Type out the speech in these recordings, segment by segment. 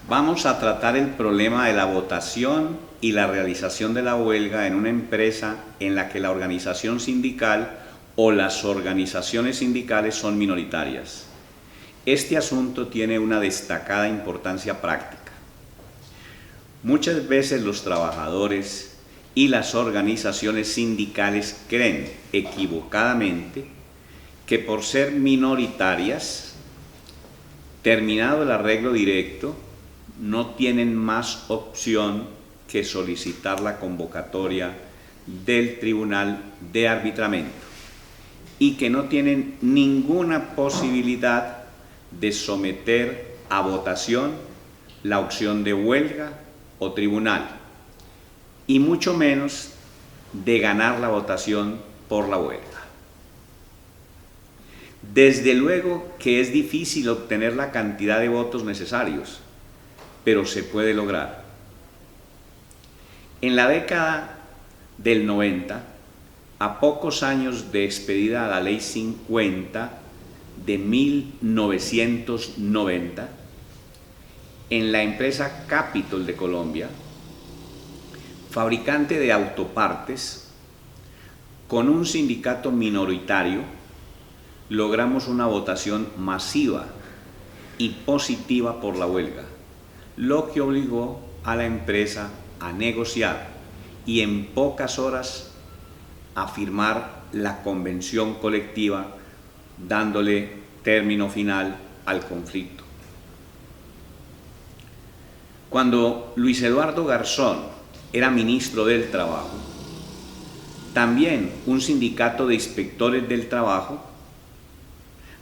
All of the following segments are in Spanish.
Vamos a tratar el problema de la votación y la realización de la huelga en una empresa en la que la organización sindical o las organizaciones sindicales son minoritarias. Este asunto tiene una destacada importancia práctica. Muchas veces los trabajadores y las organizaciones sindicales creen equivocadamente que por ser minoritarias, terminado el arreglo directo, no tienen más opción que solicitar la convocatoria del Tribunal de Arbitramiento y que no tienen ninguna posibilidad de someter a votación la opción de huelga o tribunal, y mucho menos de ganar la votación por la huelga. Desde luego que es difícil obtener la cantidad de votos necesarios, pero se puede lograr. En la década del 90, a pocos años de expedida la Ley 50 de 1990, en la empresa Capitol de Colombia, fabricante de autopartes, con un sindicato minoritario, logramos una votación masiva y positiva por la huelga, lo que obligó a la empresa a negociar y en pocas horas a firmar la convención colectiva, dándole término final al conflicto. Cuando Luis Eduardo Garzón era ministro del Trabajo, también un sindicato de inspectores del trabajo,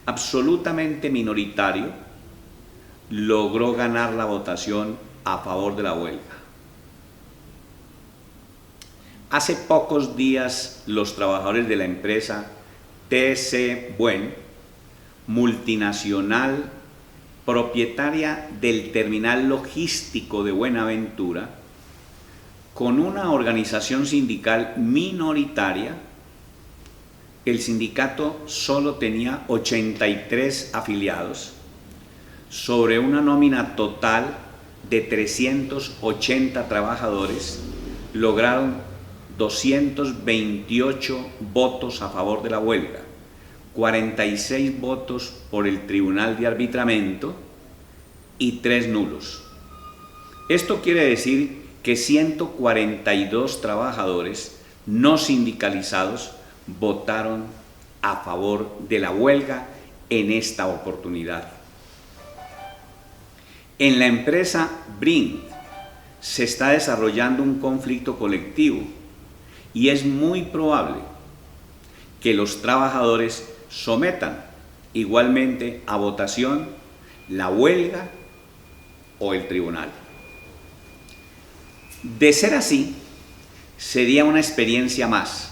absolutamente minoritario, logró ganar la votación a favor de la huelga. Hace pocos días los trabajadores de la empresa TC Buen, multinacional propietaria del terminal logístico de Buenaventura, con una organización sindical minoritaria, el sindicato solo tenía 83 afiliados, sobre una nómina total de 380 trabajadores, lograron 228 votos a favor de la huelga, 46 votos por el Tribunal de Arbitramiento y 3 nulos. Esto quiere decir que 142 trabajadores no sindicalizados votaron a favor de la huelga en esta oportunidad. En la empresa Brindt se está desarrollando un conflicto colectivo y es muy probable que los trabajadores sometan igualmente a votación la huelga o el tribunal. De ser así, sería una experiencia más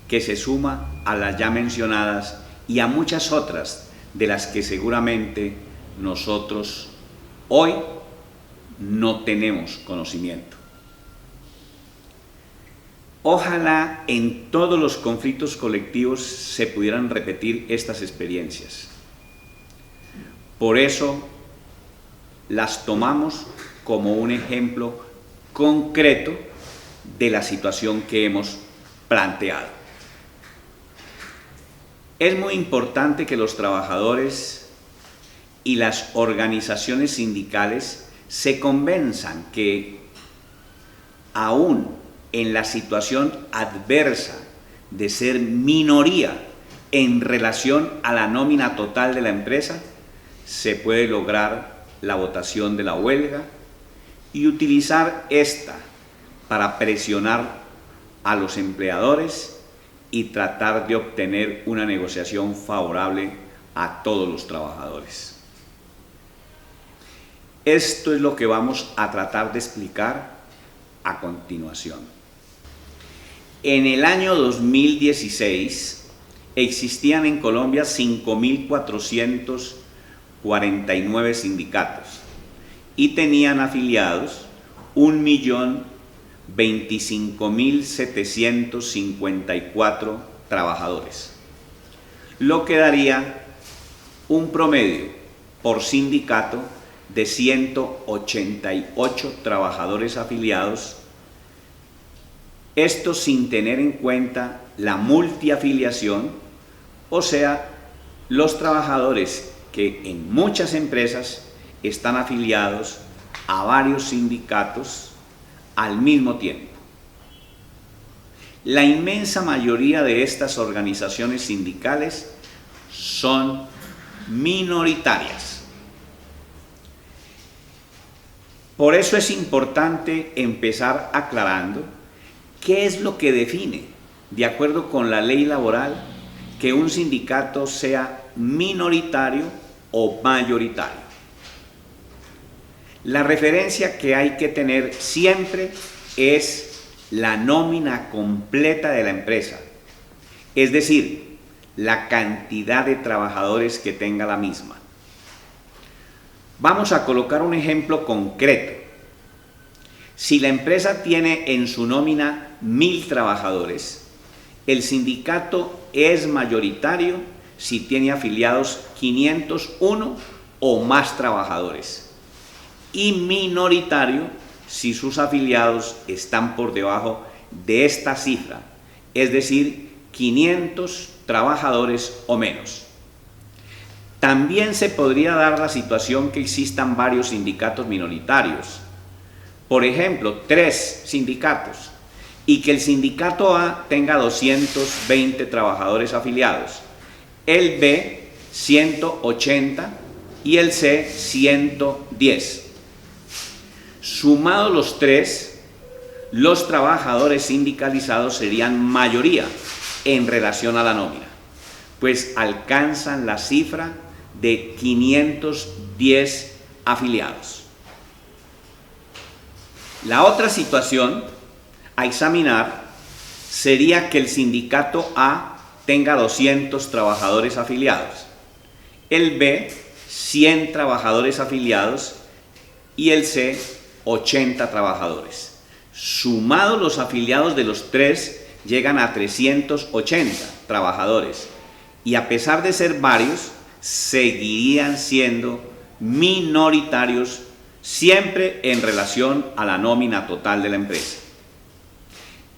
que se suma a las ya mencionadas y a muchas otras de las que seguramente nosotros hoy no tenemos conocimiento. Ojalá en todos los conflictos colectivos se pudieran repetir estas experiencias. Por eso las tomamos como un ejemplo concreto de la situación que hemos planteado. Es muy importante que los trabajadores y las organizaciones sindicales se convenzan que, aún en la situación adversa de ser minoría en relación a la nómina total de la empresa, se puede lograr la votación de la huelga y utilizar esta para presionar a los empleadores y tratar de obtener una negociación favorable a todos los trabajadores. Esto es lo que vamos a tratar de explicar a continuación. En el año 2016 existían en Colombia 5.449 sindicatos y tenían afiliados 1.025.754 trabajadores, lo que daría un promedio por sindicato de 188 trabajadores afiliados, esto sin tener en cuenta la multiafiliación, o sea, los trabajadores que en muchas empresas están afiliados a varios sindicatos al mismo tiempo. La inmensa mayoría de estas organizaciones sindicales son minoritarias. Por eso es importante empezar aclarando qué es lo que define, de acuerdo con la ley laboral, que un sindicato sea minoritario o mayoritario. La referencia que hay que tener siempre es la nómina completa de la empresa, es decir, la cantidad de trabajadores que tenga la misma. Vamos a colocar un ejemplo concreto. Si la empresa tiene en su nómina 1000 trabajadores, el sindicato es mayoritario si tiene afiliados 501 o más trabajadores y minoritario si sus afiliados están por debajo de esta cifra, es decir, 500 trabajadores o menos. También se podría dar la situación que existan varios sindicatos minoritarios, por ejemplo, 3 sindicatos, y que el sindicato A tenga 220 trabajadores afiliados, el B 180 y el C 110. Sumados los 3, los trabajadores sindicalizados serían mayoría en relación a la nómina, pues alcanzan la cifra de 510 afiliados. La otra situación a examinar sería que el sindicato A tenga 200 trabajadores afiliados, el B 100 trabajadores afiliados y el C 80 trabajadores. Sumados los afiliados de los 3 llegan a 380 trabajadores y a pesar de ser varios, seguirían siendo minoritarios siempre en relación a la nómina total de la empresa.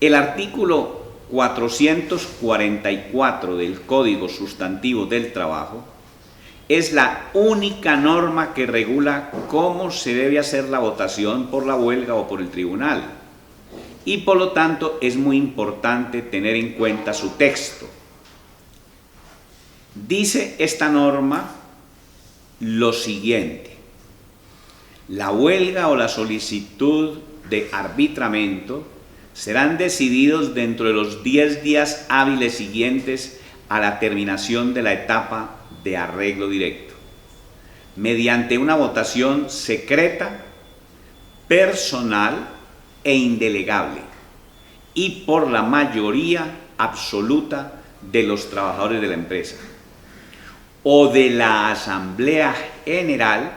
El artículo 444 del Código Sustantivo del Trabajo es la única norma que regula cómo se debe hacer la votación por la huelga o por el tribunal, y por lo tanto es muy importante tener en cuenta su texto. Dice esta norma lo siguiente: la huelga o la solicitud de arbitramiento serán decididos dentro de los 10 días hábiles siguientes a la terminación de la etapa de arreglo directo, mediante una votación secreta, personal e indelegable, y por la mayoría absoluta de los trabajadores de la empresa, o de la Asamblea General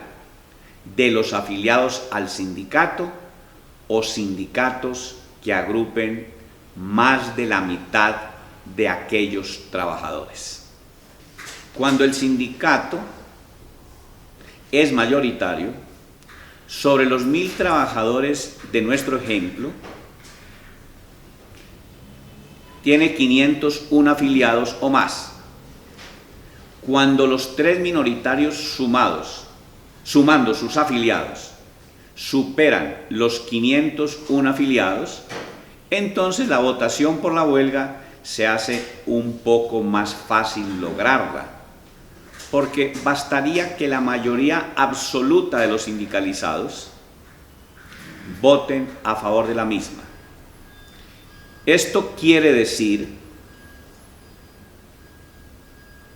de los afiliados al sindicato o sindicatos que agrupen más de la mitad de aquellos trabajadores. Cuando el sindicato es mayoritario, sobre los 1000 trabajadores de nuestro ejemplo, tiene 501 afiliados o más. Cuando los 3 minoritarios sumando sus afiliados, superan los 501 afiliados, entonces la votación por la huelga se hace un poco más fácil lograrla, porque bastaría que la mayoría absoluta de los sindicalizados voten a favor de la misma. Esto quiere decir,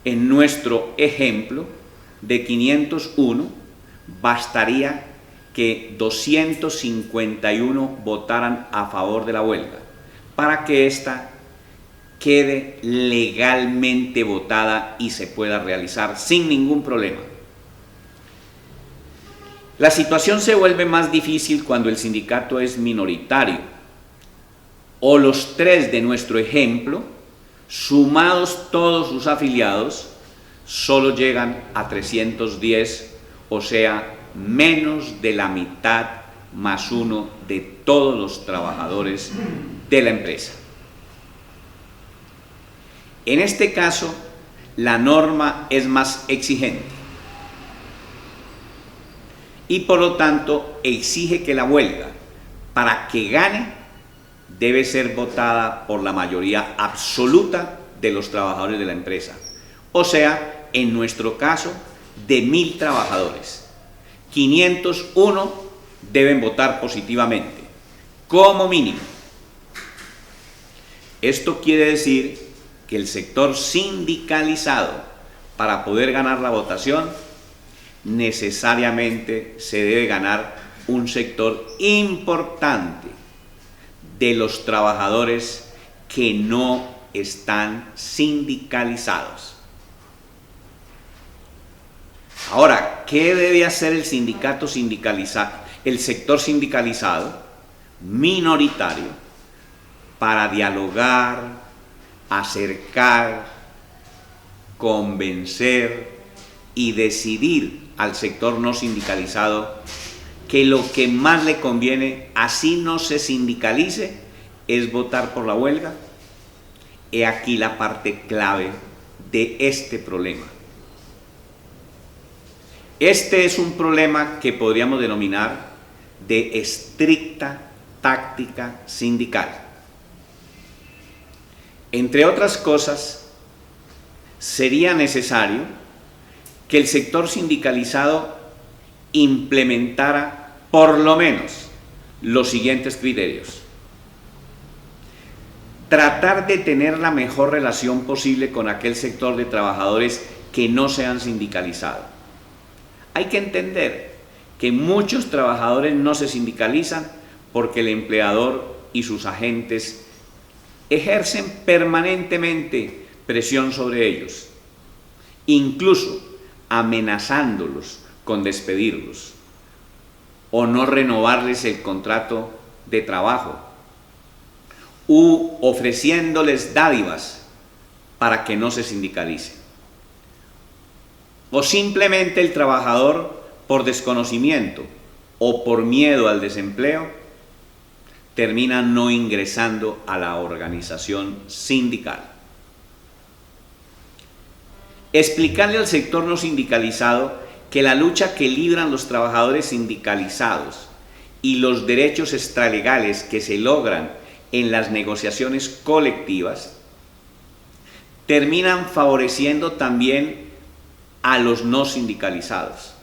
en nuestro ejemplo de 501, bastaría que 251 votaran a favor de la huelga para que ésta quede legalmente votada y se pueda realizar sin ningún problema. La situación se vuelve más difícil cuando el sindicato es minoritario o los 3 de nuestro ejemplo, sumados todos sus afiliados, solo llegan a 310, o sea, menos de la mitad más uno de todos los trabajadores de la empresa. En este caso, la norma es más exigente y por lo tanto exige que la huelga, para que gane, debe ser votada por la mayoría absoluta de los trabajadores de la empresa. O sea, en nuestro caso, de 1000 trabajadores, 501 deben votar positivamente, como mínimo. Esto quiere decir que el sector sindicalizado, para poder ganar la votación, necesariamente se debe ganar un sector importante de los trabajadores que no están sindicalizados. Ahora, ¿qué debe hacer el sindicato sindicalizado, el sector sindicalizado minoritario, para dialogar, acercar, convencer y decidir al sector no sindicalizado que lo que más le conviene, así no se sindicalice, es votar por la huelga? He aquí la parte clave de este problema. Este es un problema que podríamos denominar de estricta táctica sindical. Entre otras cosas, sería necesario que el sector sindicalizado implementara por lo menos los siguientes criterios: tratar de tener la mejor relación posible con aquel sector de trabajadores que no se han sindicalizado. Hay que entender que muchos trabajadores no se sindicalizan porque el empleador y sus agentes ejercen permanentemente presión sobre ellos, incluso amenazándolos con despedirlos o no renovarles el contrato de trabajo, u ofreciéndoles dádivas para que no se sindicalicen. O simplemente el trabajador, por desconocimiento o por miedo al desempleo, termina no ingresando a la organización sindical. Explicarle al sector no sindicalizado que la lucha que libran los trabajadores sindicalizados y los derechos extralegales que se logran en las negociaciones colectivas terminan favoreciendo también a los no sindicalizados.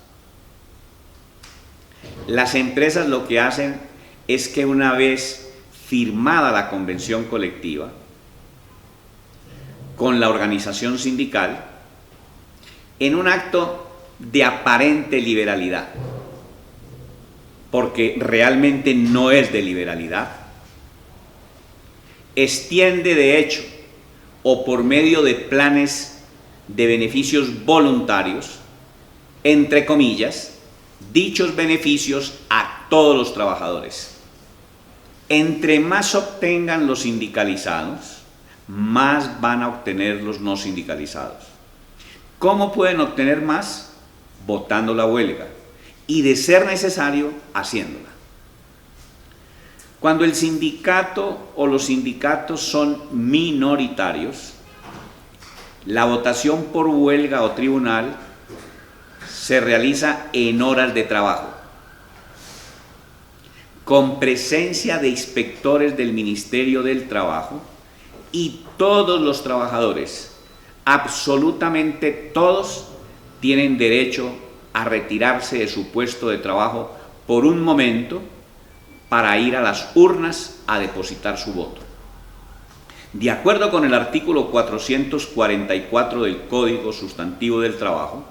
Las empresas lo que hacen es que una vez firmada la convención colectiva con la organización sindical, en un acto de aparente liberalidad, porque realmente no es de liberalidad, extiende de hecho o por medio de planes de beneficios voluntarios, entre comillas, dichos beneficios a todos los trabajadores. Entre más obtengan los sindicalizados, más van a obtener los no sindicalizados. ¿Cómo pueden obtener más? Votando la huelga y, de ser necesario, haciéndola. Cuando el sindicato o los sindicatos son minoritarios, la votación por huelga o tribunal se realiza en horas de trabajo, con presencia de inspectores del Ministerio del Trabajo, y todos los trabajadores, absolutamente todos, tienen derecho a retirarse de su puesto de trabajo por un momento para ir a las urnas a depositar su voto. De acuerdo con el artículo 444 del Código Sustantivo del Trabajo,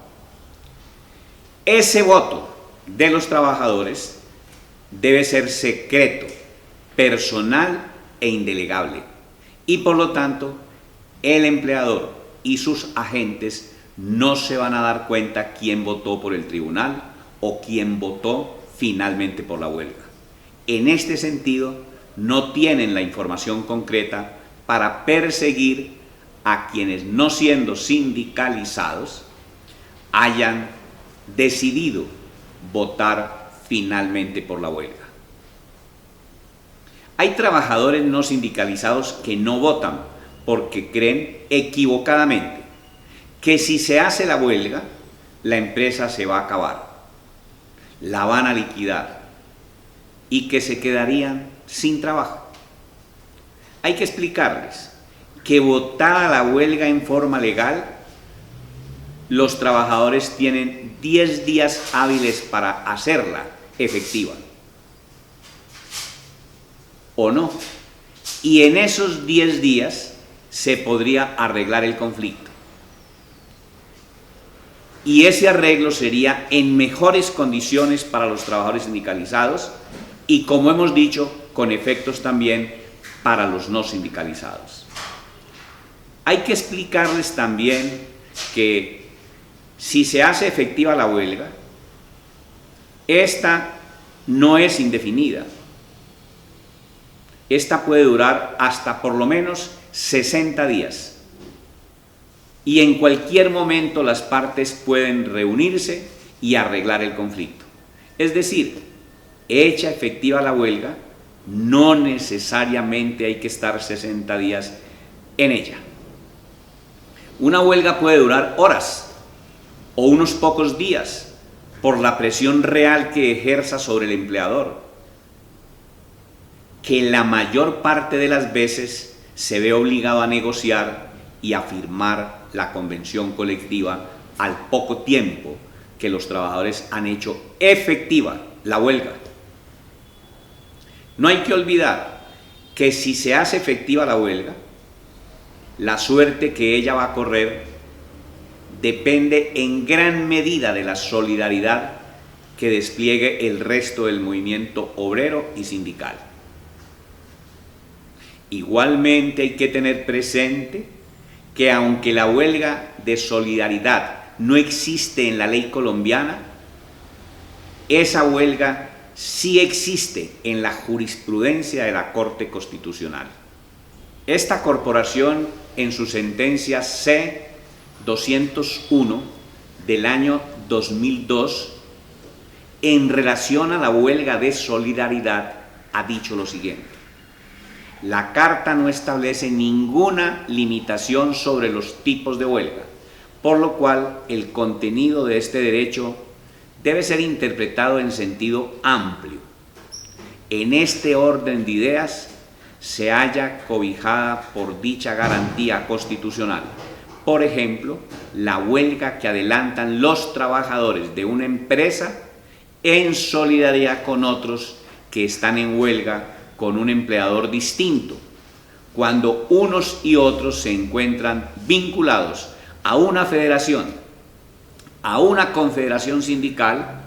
ese voto de los trabajadores debe ser secreto, personal e indelegable, y por lo tanto el empleador y sus agentes no se van a dar cuenta quién votó por el tribunal o quién votó finalmente por la huelga. En este sentido, no tienen la información concreta para perseguir a quienes, no siendo sindicalizados, hayan decidido votar finalmente por la huelga. Hay trabajadores no sindicalizados que no votan porque creen equivocadamente que si se hace la huelga, la empresa se va a acabar, la van a liquidar y que se quedarían sin trabajo. Hay que explicarles que votada la huelga en forma legal, los trabajadores tienen 10 días hábiles para hacerla efectiva. ¿O no? Y en esos 10 días se podría arreglar el conflicto. Y ese arreglo sería en mejores condiciones para los trabajadores sindicalizados y, como hemos dicho, con efectos también para los no sindicalizados. Hay que explicarles también que si se hace efectiva la huelga, esta no es indefinida. Esta puede durar hasta por lo menos 60 días. Y en cualquier momento las partes pueden reunirse y arreglar el conflicto. Es decir, hecha efectiva la huelga, no necesariamente hay que estar 60 días en ella. Una huelga puede durar horas o unos pocos días por la presión real que ejerza sobre el empleador, que la mayor parte de las veces se ve obligado a negociar y a firmar la convención colectiva al poco tiempo que los trabajadores han hecho efectiva la huelga. No hay que olvidar que si se hace efectiva la huelga, la suerte que ella va a correr depende en gran medida de la solidaridad que despliegue el resto del movimiento obrero y sindical. Igualmente hay que tener presente que aunque la huelga de solidaridad no existe en la ley colombiana, esa huelga sí existe en la jurisprudencia de la Corte Constitucional. Esta corporación, en su sentencia C-201 del año 2002, en relación a la huelga de solidaridad, ha dicho lo siguiente: la Carta no establece ninguna limitación sobre los tipos de huelga, por lo cual el contenido de este derecho debe ser interpretado en sentido amplio. En este orden de ideas se halla cobijada por dicha garantía constitucional. Por ejemplo, la huelga que adelantan los trabajadores de una empresa en solidaridad con otros que están en huelga con un empleador distinto, cuando unos y otros se encuentran vinculados a una federación, a una confederación sindical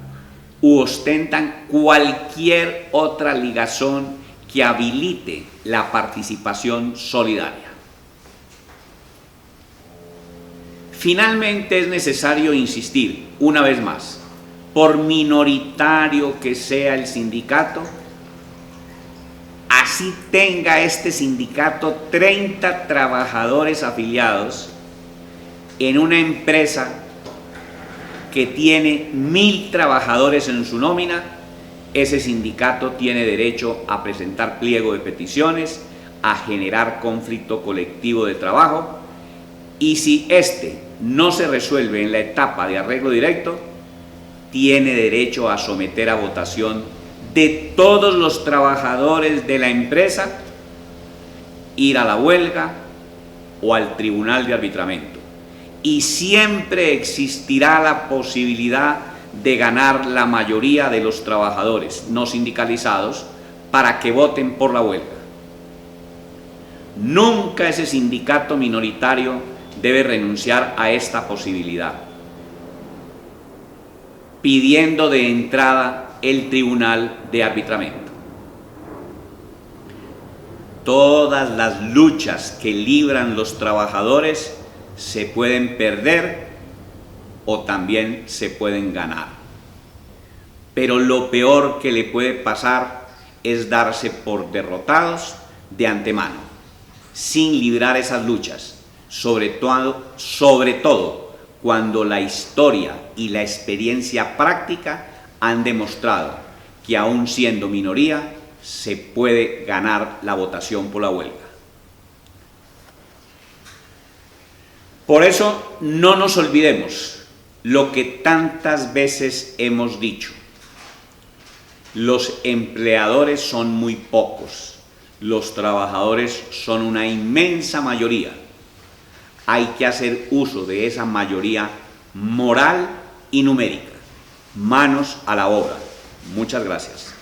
u ostentan cualquier otra ligazón que habilite la participación solidaria. Finalmente es necesario insistir, una vez más, por minoritario que sea el sindicato, así tenga este sindicato 30 trabajadores afiliados en una empresa que tiene 1000 trabajadores en su nómina, ese sindicato tiene derecho a presentar pliego de peticiones, a generar conflicto colectivo de trabajo, y si este no se resuelve en la etapa de arreglo directo, tiene derecho a someter a votación de todos los trabajadores de la empresa, ir a la huelga o al tribunal de arbitramiento. Y siempre existirá la posibilidad de ganar la mayoría de los trabajadores no sindicalizados para que voten por la huelga. Nunca ese sindicato minoritario debe renunciar a esta posibilidad, pidiendo de entrada el tribunal de arbitramiento. Todas las luchas que libran los trabajadores se pueden perder o también se pueden ganar. Pero lo peor que le puede pasar es darse por derrotados de antemano, sin librar esas luchas, sobre todo cuando la historia y la experiencia práctica han demostrado que aún siendo minoría se puede ganar la votación por la huelga. Por eso no nos olvidemos lo que tantas veces hemos dicho. Los empleadores son muy pocos, los trabajadores son una inmensa mayoría. Hay que hacer uso de esa mayoría moral y numérica. Manos a la obra. Muchas gracias.